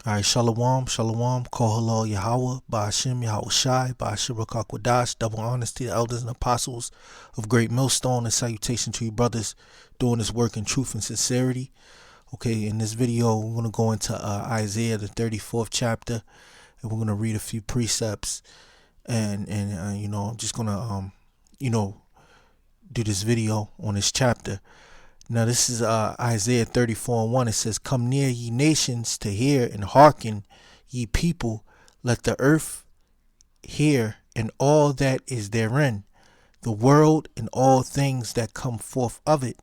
All right, Shalom, Shalom, Kol Halal Yahweh, Ba'ashem Yahweh Shai, Ba'ashem Rakakwadash, double honors to the elders and apostles of Great Millstone, and salutation to you brothers doing this work in truth and sincerity. Okay, in this video, we're going to go into Isaiah, the 34th chapter, and we're going to read a few precepts, and I'm just going to, do this video on this chapter. Now this is Isaiah 34:1. It says, "Come near, ye nations, to hear, and hearken, ye people. Let the earth hear, and all that is therein, the world and all things that come forth of it.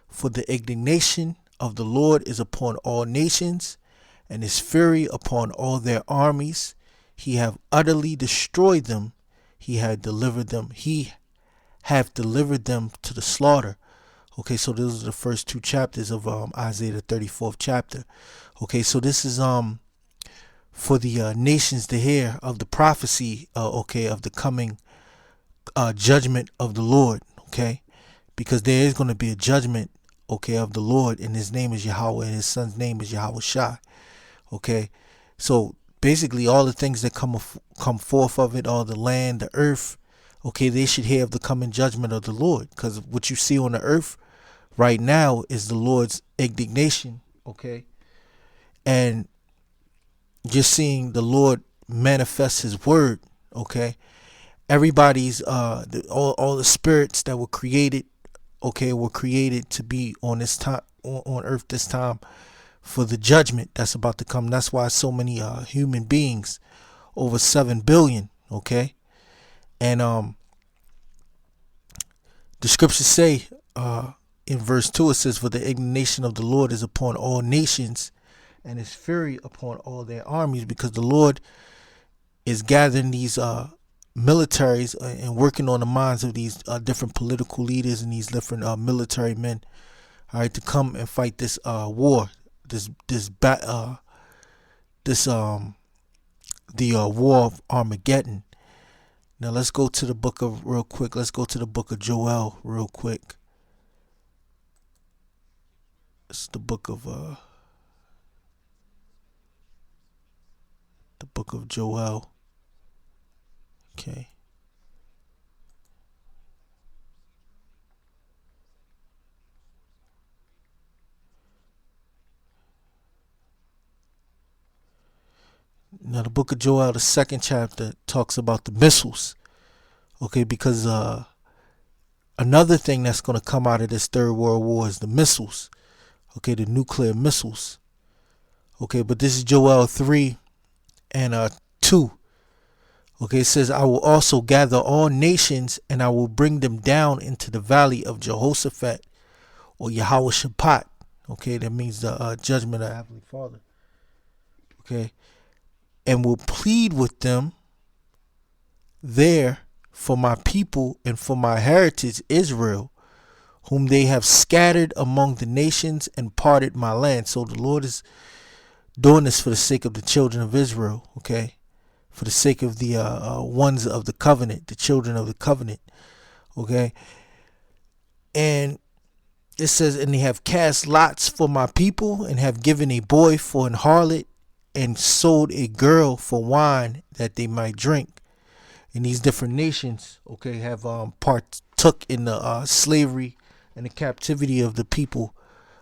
For the indignation of the Lord is upon all nations, and his fury upon all their armies. He have utterly destroyed them. He hath delivered them. He hath delivered them to the slaughter." Okay, so those are the first two chapters of Isaiah, the 34th chapter. Okay, so this is for the nations to hear of the prophecy, of the coming judgment of the Lord. Okay, because there is going to be a judgment, of the Lord, and his name is Yahweh, and his son's name is Yahweh Shai. Okay, so basically all the things that come forth of it, all the land, the earth. Okay, they should hear of the coming judgment of the Lord, because what you see on the earth right now is the Lord's indignation, and you're seeing the Lord manifest his word, everybody's all the spirits that were created, were created to be on this time, on earth this time, for the judgment that's about to come. That's why so many human beings, over 7 billion, and the scriptures say in verse 2, it says, "For the indignation of the Lord is upon all nations, and his fury upon all their armies," because the Lord is gathering these militaries and working on the minds of these different political leaders and these different military men, all right, to come and fight this war, the war of Armageddon. Now let's go to the book of Joel real quick. It's the book of Joel. Okay. Now the book of Joel, the second chapter, talks about the missiles. Because another thing that's going to come out of this third world war is the missiles. The nuclear missiles. But this is Joel 3 and 2. It says, "I will also gather all nations, and I will bring them down into the valley of Jehoshaphat," or Yahweh Shabbat. That means the judgment of Heavenly Father. "And will plead with them there for my people and for my heritage Israel, whom they have scattered among the nations and parted my land." So the Lord is doing this for the sake of the children of Israel, for the sake of the ones of the covenant, the children of the covenant, And it says, "And they have cast lots for my people, and have given a boy for an harlot, and sold a girl for wine that they might drink." And these different nations, have partook in the slavery and the captivity of the people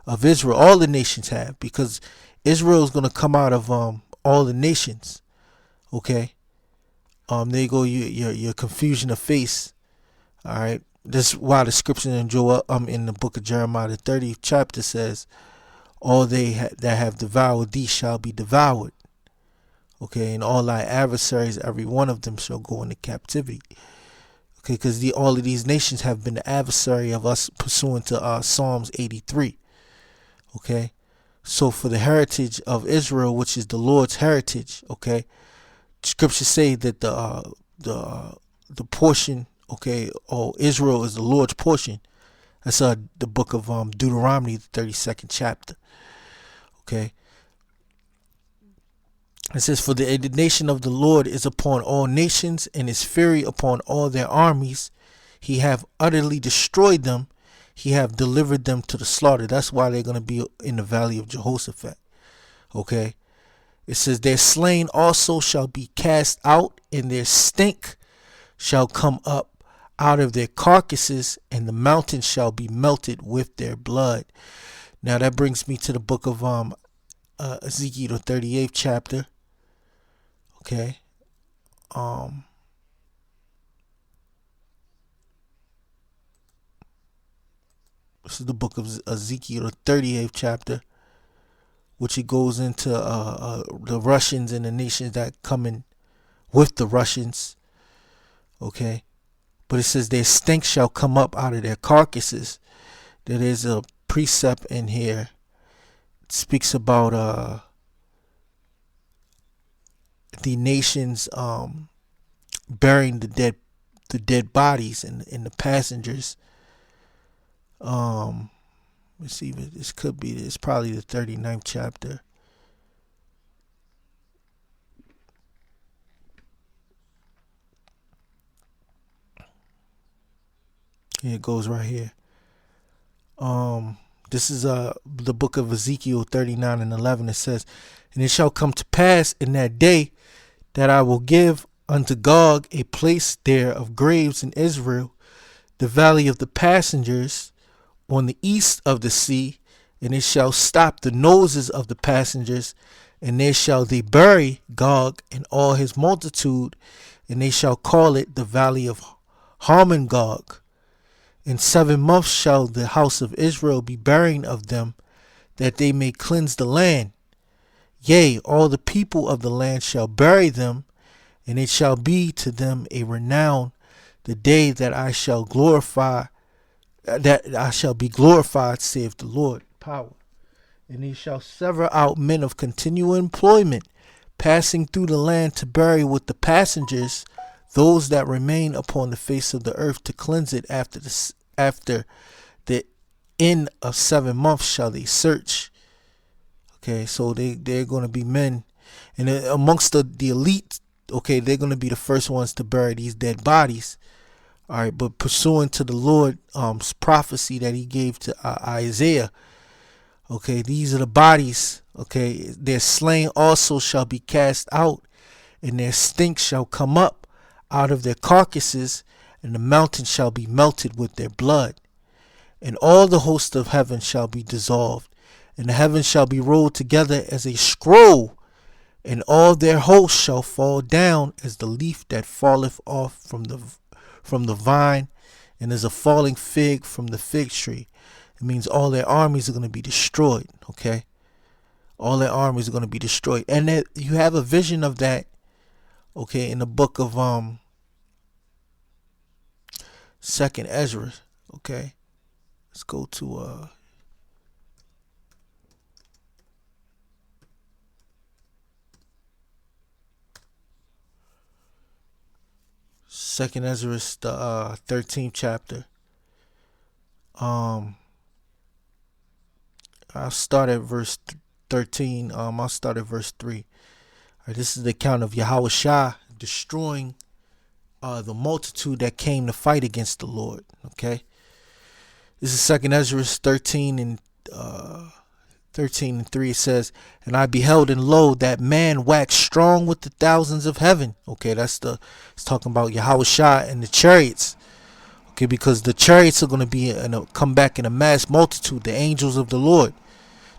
of Israel. All the nations have, because Israel is going to come out of all the nations. There you go, your confusion of face. All right, this is why the scripture in in the book of Jeremiah, the 30th chapter, says, "All they that have devoured thee shall be devoured." And all thy adversaries, every one of them, shall go into captivity. Because all of these nations have been the adversary of us, pursuant to Psalms 83. So for the heritage of Israel, which is the Lord's heritage, scriptures say that the portion, or Israel is the Lord's portion. That's the book of Deuteronomy, the 32nd chapter. It says, "For the indignation of the Lord is upon all nations, and his fury upon all their armies. He have utterly destroyed them. He have delivered them to the slaughter." That's why they're going to be in the valley of Jehoshaphat. It says, their slain also shall be cast out, and their stink shall come up out of their carcasses, and the mountains shall be melted with their blood. Now that brings me to the book of Ezekiel, the 38th chapter. Okay. This is the book of Ezekiel, the 38th chapter, which it goes into the Russians and the nations that come in with the Russians. Okay. But it says, their stink shall come up out of their carcasses. There is a precept in here. It speaks about the nations burying the dead bodies and the passengers. Let's see, this could be, it's probably the 39th chapter. Here it goes right here. This is the book of Ezekiel 39 and 11. It says, and it shall come to pass in that day that I will give unto Gog a place there of graves in Israel, the valley of the passengers, on the east of the sea, and it shall stop the noses of the passengers, and there shall they bury Gog and all his multitude, and they shall call it the valley of Harmon-Gog. In 7 months shall the house of Israel be burying of them, that they may cleanse the land. Yea, all the people of the land shall bury them, and it shall be to them a renown the day that I shall be glorified, saith the Lord. Power. And he shall sever out men of continual employment, passing through the land to bury with the passengers those that remain upon the face of the earth, to cleanse it after the end of 7 months shall they search. Okay, so they're going to be men, and amongst the elite, okay, they're going to be the first ones to bury these dead bodies. All right, but pursuant to the Lord's prophecy that he gave to Isaiah, okay, these are the bodies. Okay, their slain also shall be cast out, and their stink shall come up out of their carcasses, and the mountains shall be melted with their blood. And all the host of heaven shall be dissolved, and the heavens shall be rolled together as a scroll, and all their hosts shall fall down as the leaf that falleth off from the vine, and as a falling fig from the fig tree. It means all their armies are going to be destroyed. Okay, all their armies are going to be destroyed, and that you have a vision of that. Okay, in the book of Second Ezra. Okay, let's go to Second Ezra, the 13th chapter. I'll start at verse 13. I'll start at verse 3. All right, this is the account of Yahushua destroying the multitude that came to fight against the Lord. Okay, this is Second Ezra 13 and 3. It says, and I beheld, and lo, that man waxed strong with the thousands of heaven. Okay, it's talking about Yahushua and the chariots. Okay, because the chariots are going to be come back in a mass multitude, the angels of the Lord.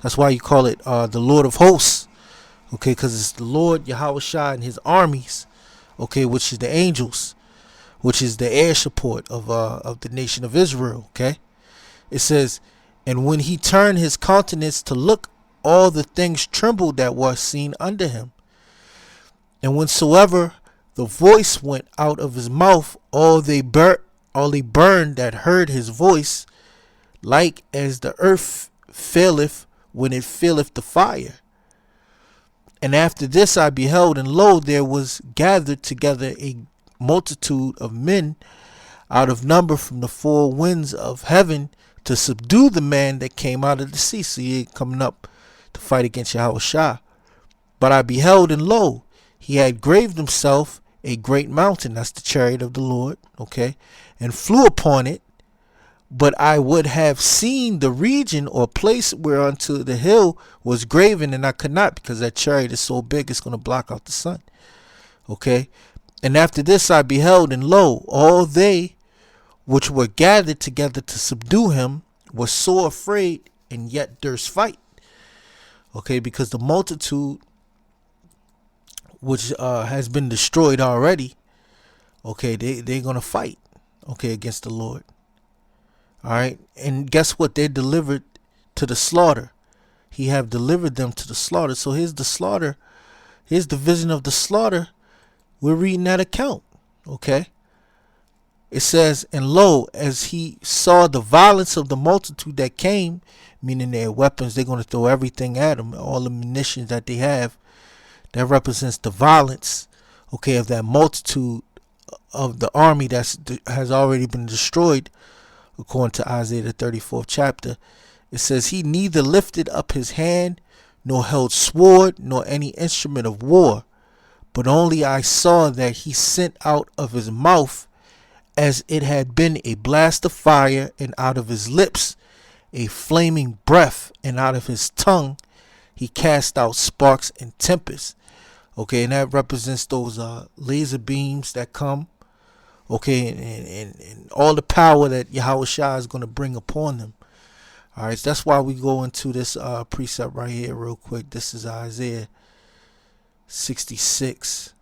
That's why you call it the Lord of hosts. Okay, because it's the Lord Yahushua and his armies. Okay, which is the angels, which is the air support of the nation of Israel. Okay, it says, and when he turned his countenance to look, all the things trembled that were seen under him. And whensoever the voice went out of his mouth, all they burned that heard his voice, like as the earth faileth when it filleth the fire. And after this I beheld, and lo, there was gathered together a multitude of men out of number from the four winds of heaven, to subdue the man that came out of the sea. So he coming up to fight against Yahushua. But I beheld, and lo, he had graved himself a great mountain. That's the chariot of the Lord. Okay, and flew upon it, But I would have seen the region or place whereunto the hill was graven, and I could not, because that chariot is so big it's going to block out the sun. Okay. And after this I beheld, and lo, all they which were gathered together to subdue him were sore afraid, and yet durst fight. Okay, because the multitude which has been destroyed already, okay, they're going to fight, okay, against the Lord. All right. And guess what? They're delivered to the slaughter. He have delivered them to the slaughter. So here's the slaughter. Here's the vision of the slaughter. We're reading that account. Okay. It says, and lo, as he saw the violence of the multitude that came, meaning their weapons, they're going to throw everything at them, all the munitions that they have. That represents the violence, okay, of that multitude of the army that has already been destroyed, according to Isaiah the 34th chapter. It says, he neither lifted up his hand, nor held sword, nor any instrument of war, but only I saw that he sent out of his mouth, as it had been a blast of fire, and out of his lips a flaming breath, and out of his tongue he cast out sparks and tempests. Okay, and that represents those laser beams that come. Okay, and all the power that Yahushua is going to bring upon them. All right, so that's why we go into this precept right here real quick. This is Isaiah 66.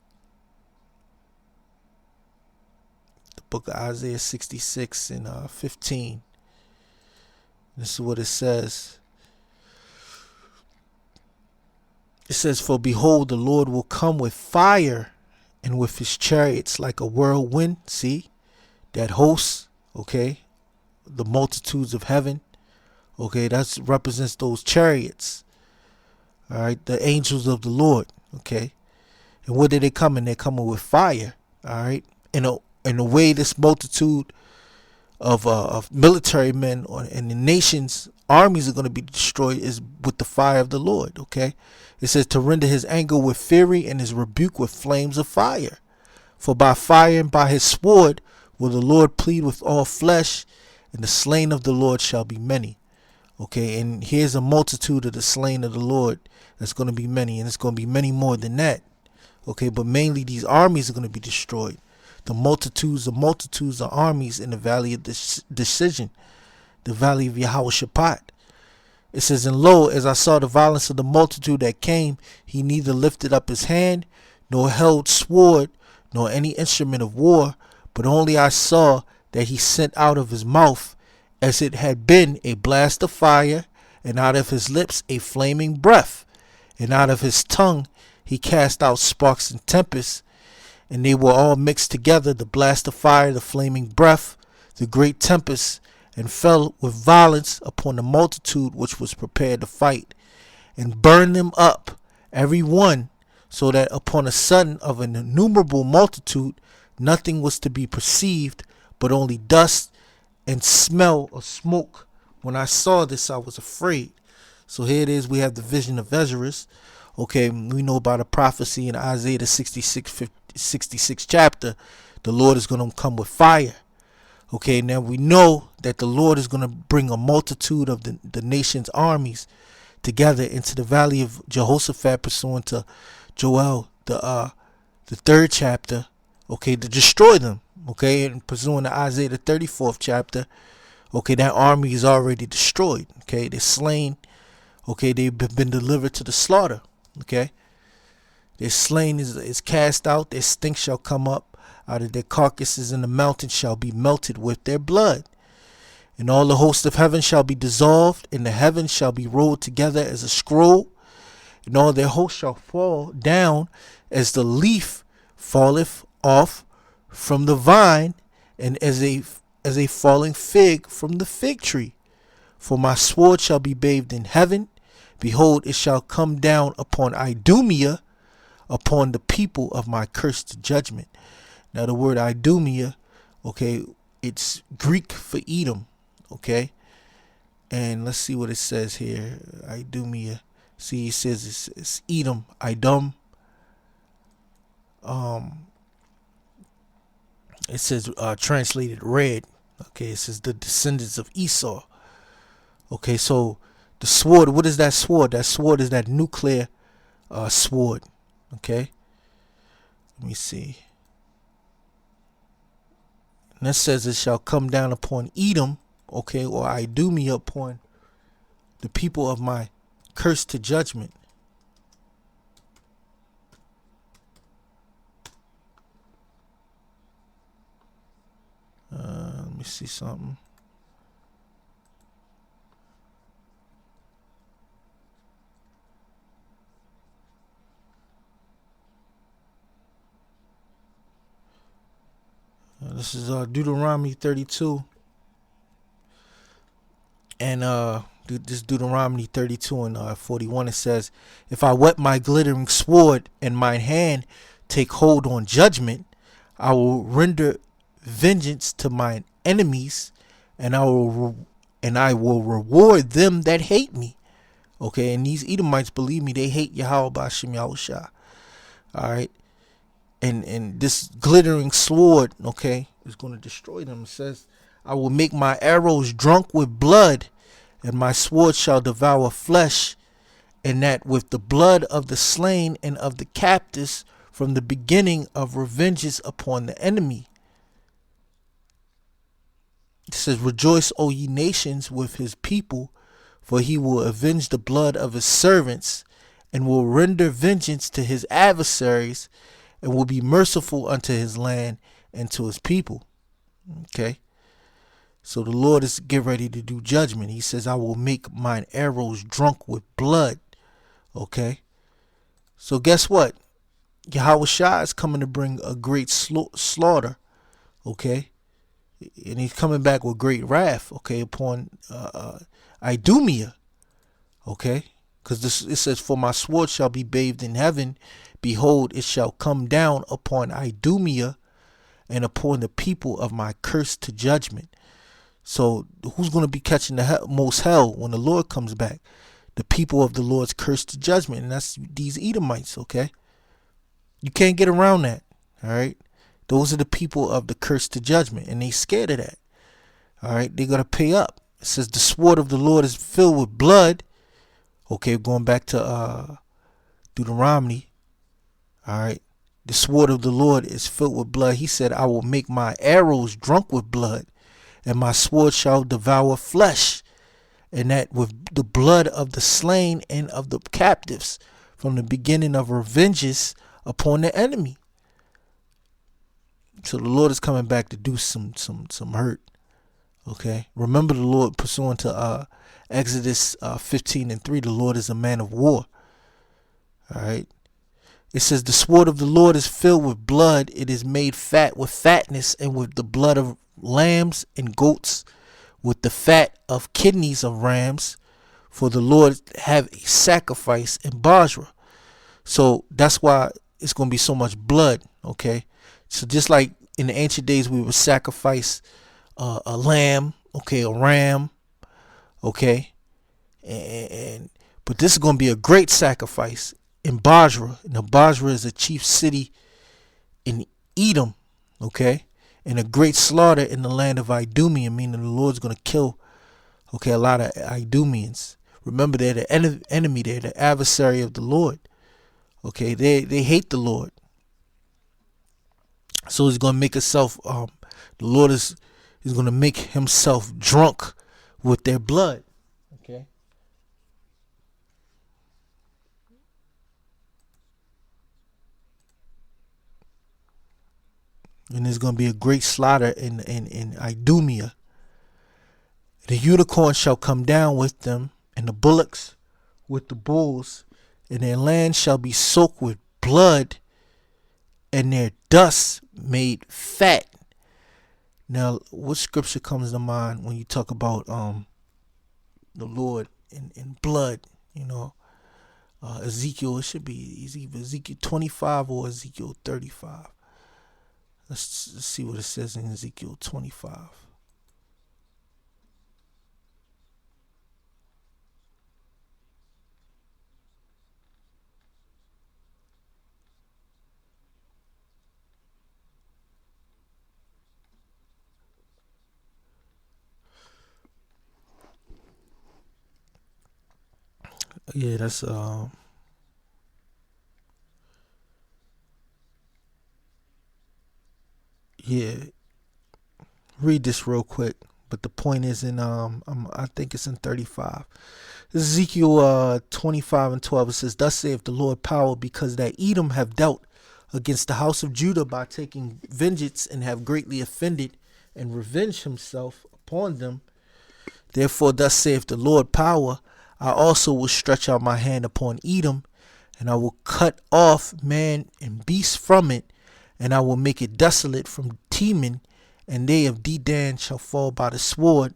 The book of Isaiah 66 and 15. This is what it says. It says, for behold, the Lord will come with fire, and with his chariots like a whirlwind. See, that host, okay, the multitudes of heaven, okay, that represents those chariots. All right, the angels of the Lord, okay. And what are they coming? They're coming with fire. All right, in a way, this multitude of military men and the nation's armies are going to be destroyed is with the fire of the Lord. Okay, it says to render his anger with fury and his rebuke with flames of fire. For by fire and by his sword will the Lord plead with all flesh, and the slain of the Lord shall be many. Okay, and here's a multitude of the slain of the Lord. That's going to be many, and it's going to be many more than that. Okay, but mainly these armies are going to be destroyed. The multitudes of armies in the valley of decision, the valley of Yahushua. It says, and lo, as I saw the violence of the multitude that came, he neither lifted up his hand, nor held sword, nor any instrument of war, but only I saw that he sent out of his mouth, as it had been a blast of fire, and out of his lips a flaming breath, and out of his tongue he cast out sparks and tempests, and they were all mixed together, the blast of fire, the flaming breath, the great tempest, and fell with violence upon the multitude which was prepared to fight, and burned them up, every one, so that upon a sudden of an innumerable multitude nothing was to be perceived, but only dust and smell of smoke. When I saw this, I was afraid. So here it is. We have the vision of Ezra. Okay, we know about a prophecy in Isaiah the 66th chapter. The Lord is going to come with fire. Okay, now we know that the Lord is going to bring a multitude of the nation's armies together into the valley of Jehoshaphat, pursuant to Joel, the 3rd chapter, okay, to destroy them. Okay, and pursuant to Isaiah the 34th chapter, okay, that army is already destroyed. Okay, they're slain. Okay, they've been delivered to the slaughter. Okay, their slain is cast out. Their stink shall come up out of their carcasses, and the mountains shall be melted with their blood. And all the hosts of heaven shall be dissolved, and the heavens shall be rolled together as a scroll, and all their hosts shall fall down as the leaf falleth off from the vine, and as a falling fig from the fig tree. For my sword shall be bathed in heaven. Behold, it shall come down upon Idumea, upon the people of my cursed judgment. Now the word Idumea, okay, it's Greek for Edom, okay? And let's see what it says here. Idumea. See, it says it's Edom, Idum. It says translated red, Okay, it says the descendants of Esau. Okay, so the sword, what is that sword? That sword is that nuclear sword. Okay, let me see. And that says it shall come down upon Edom, okay, or Idumea upon the people of my curse to judgment. Let me see something. This is Deuteronomy 32, and this Deuteronomy 32 and 41. It says, "If I wet my glittering sword and mine hand take hold on judgment, I will render vengeance to mine enemies, and I will reward them that hate me." Okay, and these Edomites, believe me, they hate Yahweh Bashim Yahushua. All right, and this glittering sword, okay, is going to destroy them. It says, "I will make my arrows drunk with blood, and my sword shall devour flesh, and that with the blood of the slain and of the captives from the beginning of revenges upon the enemy." It says, "Rejoice, O ye nations, with his people, for he will avenge the blood of his servants, and will render vengeance to his adversaries, and will be merciful unto his land and to his people." Okay, so the Lord is getting ready to do judgment. He says, "I will make mine arrows drunk with blood." Okay, so guess what? Yahweh Shai is coming to bring a great slaughter. Okay, and he's coming back with great wrath. Okay, upon Idumea. Okay, because it says, "For my sword shall be bathed in heaven. Behold, it shall come down upon Idumea and upon the people of my curse to judgment." So who's going to be catching the most hell when the Lord comes back? The people of the Lord's curse to judgment, and that's these Edomites. Okay, you can't get around that. All right, those are the people of the curse to judgment, and they scared of that. All right, they're gonna pay up. It says the sword of the Lord is filled with blood. Okay, going back to Deuteronomy. All right, the sword of the Lord is filled with blood. He said, "I will make my arrows drunk with blood, and my sword shall devour flesh, and that with the blood of the slain and of the captives from the beginning of revenges upon the enemy." So the Lord is coming back to do some hurt. Okay, remember the Lord, pursuant to Exodus 15:3. The Lord is a man of war. All right. It says, "The sword of the Lord is filled with blood. It is made fat with fatness, and with the blood of lambs and goats, with the fat of kidneys of rams. For the Lord have a sacrifice in Basra." So that's why it's going to be so much blood. Okay. So just like in the ancient days, we would sacrifice a lamb, okay, a ram, okay, and but this is going to be a great sacrifice in Basra. Now, Basra is a chief city in Edom, okay, and a great slaughter in the land of Idumea, meaning the Lord's going to kill, okay, a lot of Idumeans. Remember, they're the enemy, they're the adversary of the Lord. Okay, they hate the Lord, so he's going to make himself. The Lord is going to make himself drunk with their blood. Okay. And there's going to be a great slaughter in Idumea. The unicorn shall come down with them, and the bullocks with the bulls, and their land shall be soaked with blood, and their dust made fat. Now, what scripture comes to mind when you talk about the Lord in blood? You know, Ezekiel. It should be either Ezekiel 25 or Ezekiel 35. Let's see what it says in Ezekiel 25. Yeah, that's yeah. Read this real quick. But the point is in I think it's in 35. Ezekiel 25 and 12. It says, "Thus saith the Lord power, because that Edom have dealt against the house of Judah by taking vengeance, and have greatly offended and revenged himself upon them. Therefore, thus saith the Lord power, I also will stretch out my hand upon Edom, and I will cut off man and beast from it, and I will make it desolate from Teman, and they of Dedan shall fall by the sword.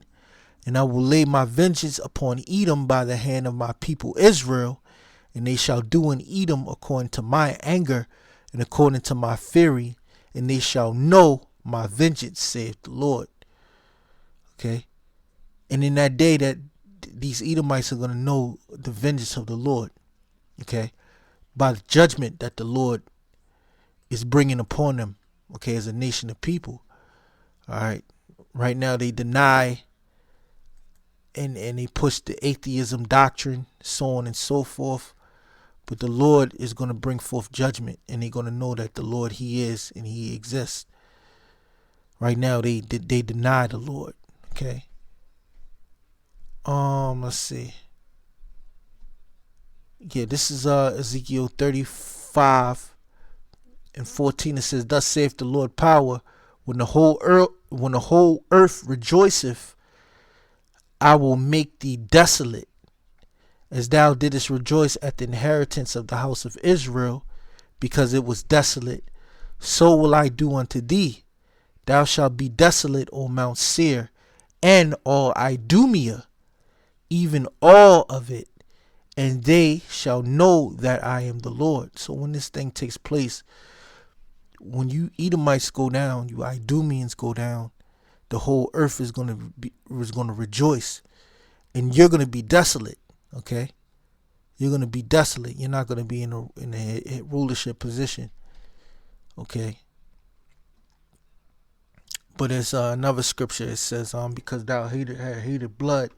And I will lay my vengeance upon Edom by the hand of my people Israel, and they shall do in Edom according to my anger and according to my fury, and they shall know my vengeance, saith the Lord." Okay? And in that day that these Edomites are going to know the vengeance of the Lord, okay, by the judgment that the Lord is bringing upon them, okay, as a nation of people. All right. Right now they deny and they push the atheism doctrine, so on and so forth. But the Lord is going to bring forth judgment, and they're going to know that the Lord, He is and He exists. Right now they deny the Lord. Okay. Let's see. Yeah, this is Ezekiel 35 and 14. It says, "Thus saith the Lord power, when the whole earth rejoiceth, I will make thee desolate, as thou didst rejoice at the inheritance of the house of Israel, because it was desolate. So will I do unto thee. Thou shalt be desolate, O Mount Seir, and all Idumea, even all of it, and they shall know that I am the Lord." So when this thing takes place, when you Edomites go down, you Idumeans go down, the whole earth is going to rejoice, and you're going to be desolate. Okay, you're going to be desolate. You're not going to be in a rulership position. Okay. But there's another scripture. It says, because thou hated blood.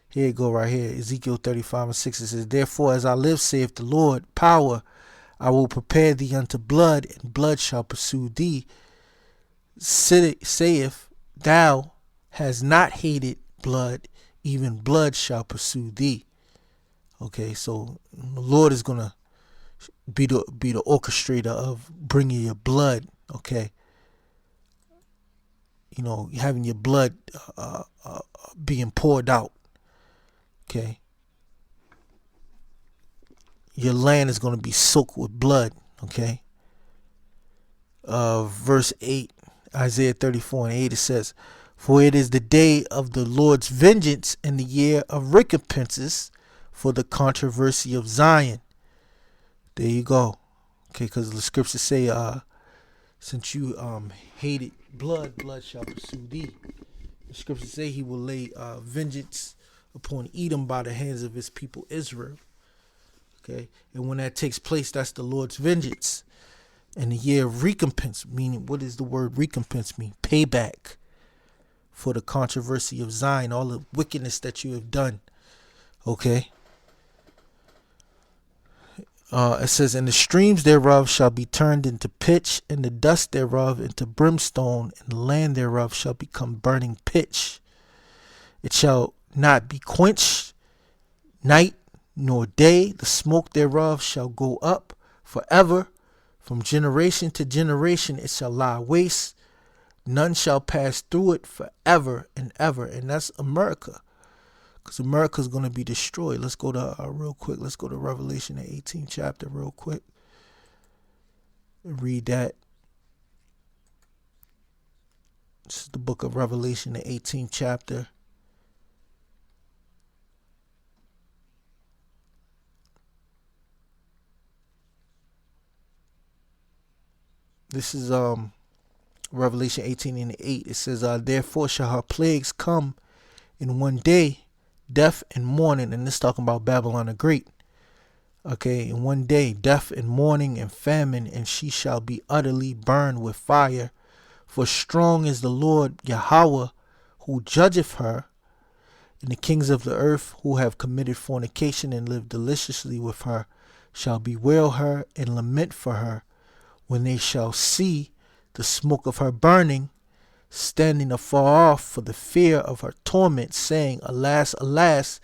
Here you go right here. Ezekiel 35 and 6. It says, "Therefore, as I live, saith the Lord, power, I will prepare thee unto blood, and blood shall pursue thee. Saith, thou hast not hated blood, even blood shall pursue thee." Okay, so the Lord is going to be the orchestrator of bringing your blood. Okay, having your blood being poured out. Okay, your land is going to be soaked with blood. Okay. Verse 8, Isaiah 34 and 8, it says, "For it is the day of the Lord's vengeance, and the year of recompenses for the controversy of Zion." There you go. Okay, because the scriptures say, since you hated blood, blood shall pursue thee. The scriptures say He will lay vengeance upon Edom by the hands of His people Israel. Okay, and when that takes place, that's the Lord's vengeance. And the year of recompense, meaning, what does the word recompense mean? Payback for the controversy of Zion, all the wickedness that you have done. Okay. It says, "And the streams thereof shall be turned into pitch, and the dust thereof into brimstone, and the land thereof shall become burning pitch. It shall not be quenched night nor day. The smoke thereof shall go up forever. From generation to generation it shall lie waste. None shall pass through it forever and ever." And that's America, because America is going to be destroyed. Let's go to real quick. Let's go to Revelation, the 18th chapter, real quick. Read that. This is the book of Revelation, the 18th chapter. This is Revelation 18 and 8. It says, "Therefore shall her plagues come in one day, death and mourning," and this talking about Babylon the Great. Okay, in one day, death and mourning and famine, "and she shall be utterly burned with fire. For strong is the Lord Yahweh who judgeth her, And the kings of the earth who have committed fornication and lived deliciously with her shall bewail her and lament for her when they shall see the smoke of her burning, standing afar off for the fear of her torment, saying, Alas, alas,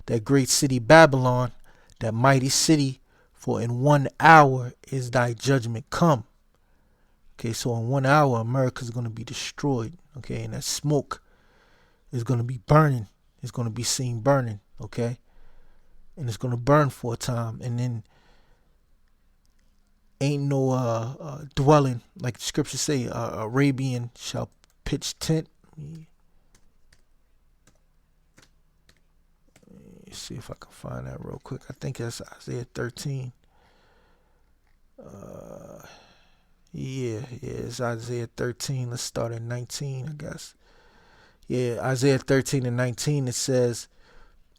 that great city Babylon, that mighty city, for in 1 hour is thy judgment come. Okay, so in 1 hour, America is going to be destroyed. Okay, and that smoke is going to be burning. It's going to be seen burning. Okay, and it's going to burn for a time, and then ain't no dwelling, like the scriptures say, Arabian shall pitch tent. Let me see if I can find that real quick. I think that's Isaiah 13. Yeah, it's Isaiah 13. Let's start at 19, I guess. Yeah, Isaiah 13 and 19, it says,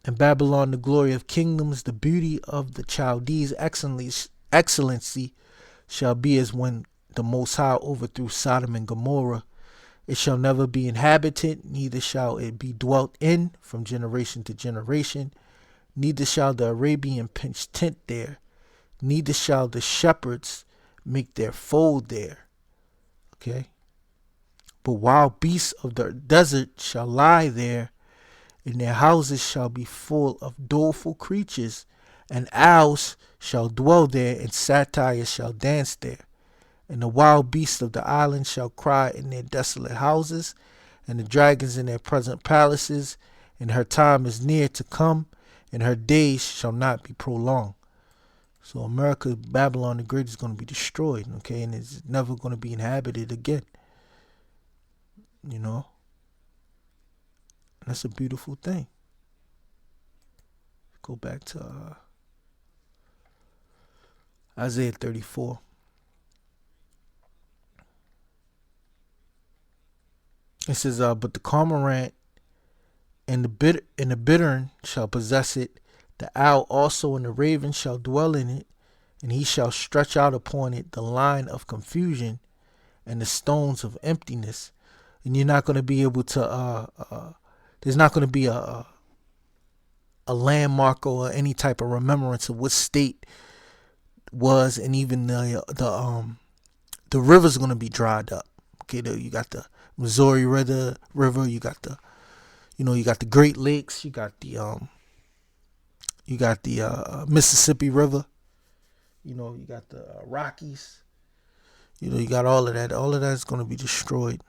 In Babylon, the glory of kingdoms, the beauty of the Chaldees' excellency shall be as when the Most High overthrew Sodom and Gomorrah. It shall never be inhabited, neither shall it be dwelt in from generation to generation. Neither shall the Arabian pitch tent there, neither shall the shepherds make their fold there. Okay? But wild beasts of the desert shall lie there, and their houses shall be full of doleful creatures, and owls shall dwell there, and satyrs shall dance there. And the wild beasts of the island shall cry in their desolate houses, and the dragons in their present palaces, and her time is near to come, and her days shall not be prolonged. So America, Babylon the Great, is going to be destroyed, okay, and it's never going to be inhabited again. You know? That's a beautiful thing. Go back to Isaiah 34. It says, but the cormorant and the bittern shall possess it. The owl also and the raven shall dwell in it, and he shall stretch out upon it the line of confusion and the stones of emptiness. And you're not going to be able to. There's not going to be a landmark or any type of remembrance of what state was, and even the river's going to be dried up. Okay, you got the Missouri River. You got the, you got the Great Lakes. You got the Mississippi River. You got the Rockies. You got all of that. All of that is going to be destroyed.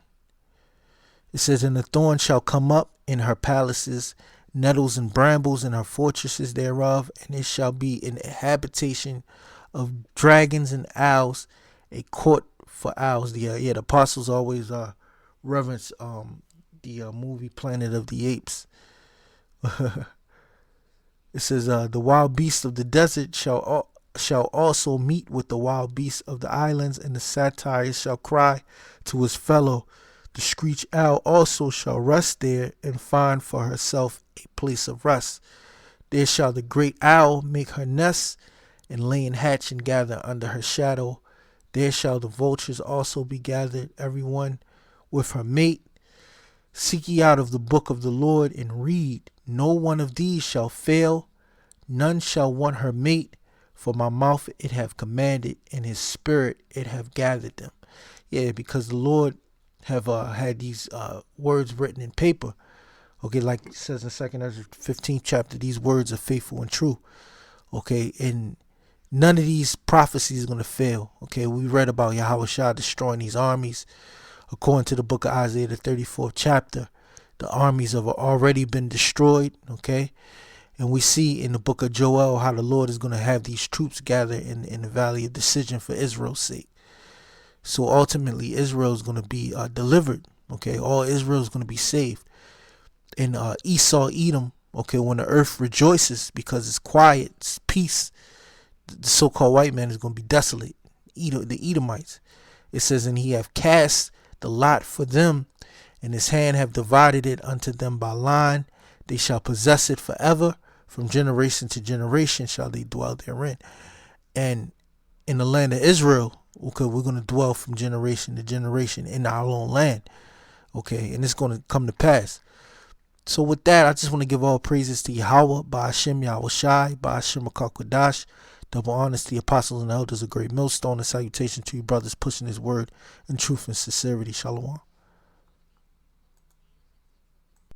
It says, and the thorn shall come up in her palaces, nettles and brambles in her fortresses thereof, and it shall be an habitation of dragons and owls, a court for owls. The apostles always reverence the movie Planet of the Apes. It says, the wild beasts of the desert shall also meet with the wild beasts of the islands, and the satyr shall cry to his fellow. The screech owl also shall rest there, and find for herself a place of rest. There shall the great owl make her nest, and lay and hatch and gather under her shadow. There shall the vultures also be gathered, every one with her mate. Seek ye out of the book of the Lord, and read. No one of these shall fail, none shall want her mate, for my mouth it have commanded, and his spirit it have gathered them. Yeah, because the Lord have had these words written in paper. Okay, like it says in 2 Ezra 15th chapter, these words are faithful and true. Okay, and none of these prophecies is going to fail. Okay, we read about Yahweh Shah destroying these armies. According to the book of Isaiah, the 34th chapter, the armies have already been destroyed. Okay, and we see in the book of Joel how the Lord is going to have these troops gather in the valley of decision for Israel's sake. So ultimately, Israel is going to be delivered. Okay, all Israel is going to be saved. And Esau, Edom, okay, when the earth rejoices because it's quiet, it's peace, the so-called white man is going to be desolate. The Edomites. It says, and he have cast the lot for them, and his hand have divided it unto them by line. They shall possess it forever. From generation to generation shall they dwell therein. And in the land of Israel, okay, we're going to dwell from generation to generation in our own land. Okay, and it's going to come to pass. So with that, I just want to give all praises to Yahweh, by Hashem Yahweh Shai, by Hashem Quadash, double honors to the apostles and elders of Great Millstone, and salutation to you brothers pushing his word in truth and sincerity. Shalom.